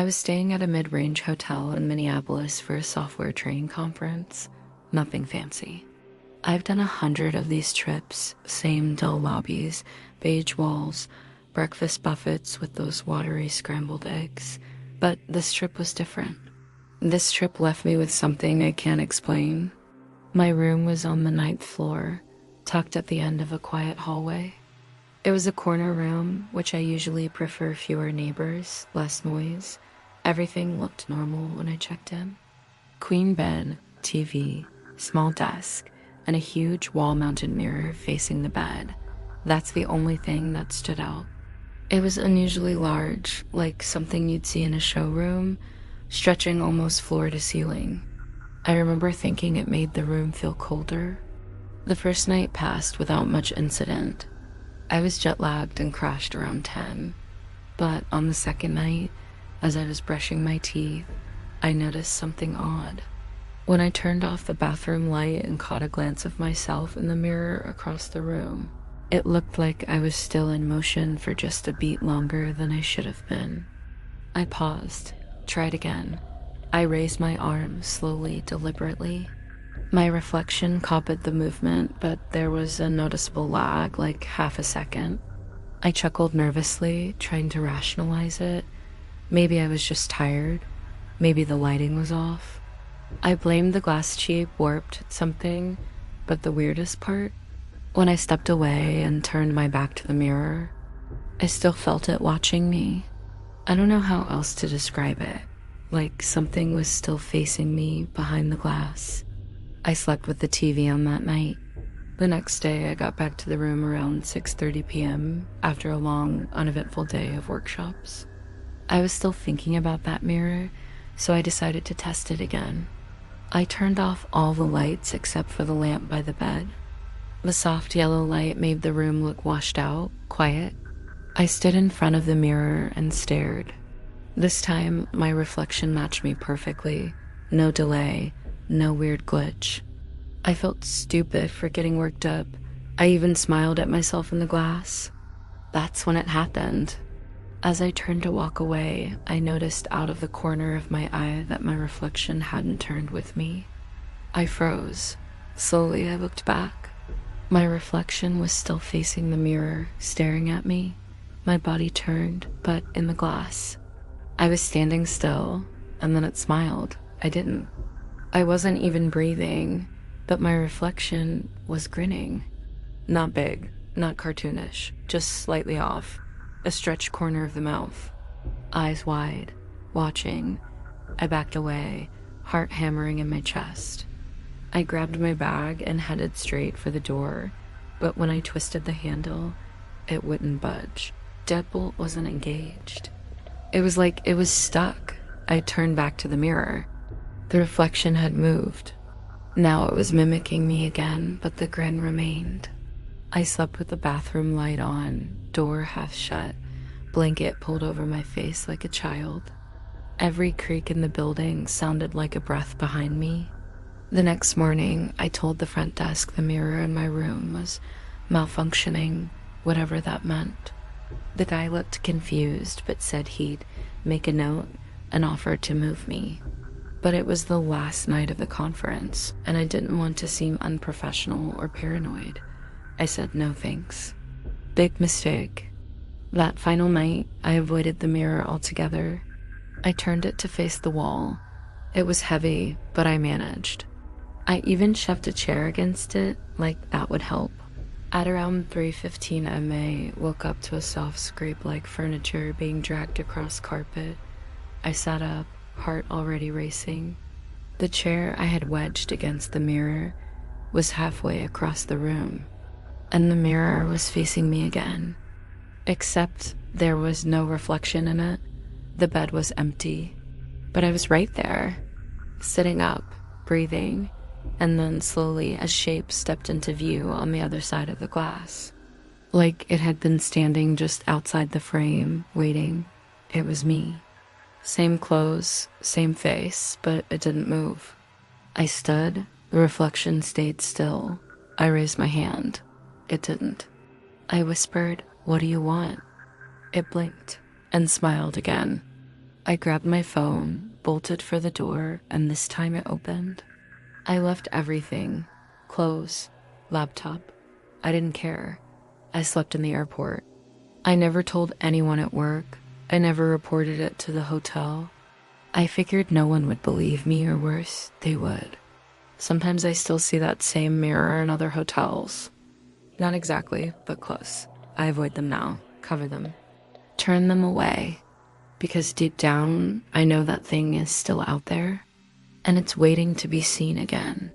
I was staying at a mid-range hotel in Minneapolis for a software training conference. Nothing fancy. I've done 100 of these trips, same dull lobbies, beige walls, breakfast buffets with those watery scrambled eggs. But this trip was different. This trip left me with something I can't explain. My room was on the ninth floor, tucked at the end of a quiet hallway. It was a corner room, which I usually prefer fewer neighbors, less noise. Everything looked normal when I checked in. Queen bed, TV, small desk, and a huge wall-mounted mirror facing the bed. That's the only thing that stood out. It was unusually large, like something you'd see in a showroom, stretching almost floor to ceiling. I remember thinking it made the room feel colder. The first night passed without much incident. I was jet-lagged and crashed around 10. But on the second night, as I was brushing my teeth, I noticed something odd. When I turned off the bathroom light and caught a glance of myself in the mirror across the room, it looked like I was still in motion for just a beat longer than I should have been. I paused, tried again. I raised my arm slowly, deliberately. My reflection copied the movement, but there was a noticeable lag, like half a second. I chuckled nervously, trying to rationalize it. Maybe I was just tired. Maybe the lighting was off. I blamed the glass cheap, warped something, but the weirdest part? When I stepped away and turned my back to the mirror, I still felt it watching me. I don't know how else to describe it. Like something was still facing me behind the glass. I slept with the TV on that night. The next day, I got back to the room around 6:30 p.m. after a long, uneventful day of workshops. I was still thinking about that mirror, so I decided to test it again. I turned off all the lights except for the lamp by the bed. The soft yellow light made the room look washed out, quiet. I stood in front of the mirror and stared. This time, my reflection matched me perfectly. No delay, no weird glitch. I felt stupid for getting worked up. I even smiled at myself in the glass. That's when it happened. As I turned to walk away, I noticed out of the corner of my eye that my reflection hadn't turned with me. I froze. Slowly, I looked back. My reflection was still facing the mirror, staring at me. My body turned, but in the glass. I was standing still, and then it smiled. I didn't. I wasn't even breathing, but my reflection was grinning. Not big, not cartoonish, just slightly off. A stretched corner of the mouth. Eyes wide, watching. I backed away, heart hammering in my chest. I grabbed my bag and headed straight for the door, but when I twisted the handle, it wouldn't budge. Deadbolt wasn't engaged. It was like it was stuck. I turned back to the mirror. The reflection had moved. Now it was mimicking me again, but the grin remained. I slept with the bathroom light on, door half shut, blanket pulled over my face like a child. Every creak in the building sounded like a breath behind me. The next morning, I told the front desk the mirror in my room was malfunctioning, whatever that meant. The guy looked confused, but said he'd make a note and offered to move me. But it was the last night of the conference, and I didn't want to seem unprofessional or paranoid. I said no thanks. Big mistake. That final night, I avoided the mirror altogether. I turned it to face the wall. It was heavy, but I managed. I even shoved a chair against it, like that would help. At around 3:15 MA, woke up to a soft scrape like furniture being dragged across carpet. I sat up, heart already racing. The chair I had wedged against the mirror was halfway across the room, and the mirror was facing me again. Except there was no reflection in it. The bed was empty, but I was right there, sitting up, breathing, and then slowly a shape stepped into view on the other side of the glass. Like it had been standing just outside the frame, waiting. It was me. Same clothes, same face, but it didn't move. I stood, the reflection stayed still. I raised my hand. It didn't. I whispered, "What do you want?" It blinked and smiled again. I grabbed my phone, bolted for the door, and this time it opened. I left everything, clothes, laptop. I didn't care. I slept in the airport. I never told anyone at work. I never reported it to the hotel. I figured no one would believe me, or worse, they would. Sometimes I still see that same mirror in other hotels. Not exactly, but close. I avoid them now, cover them, turn them away, because deep down, I know that thing is still out there, and it's waiting to be seen again.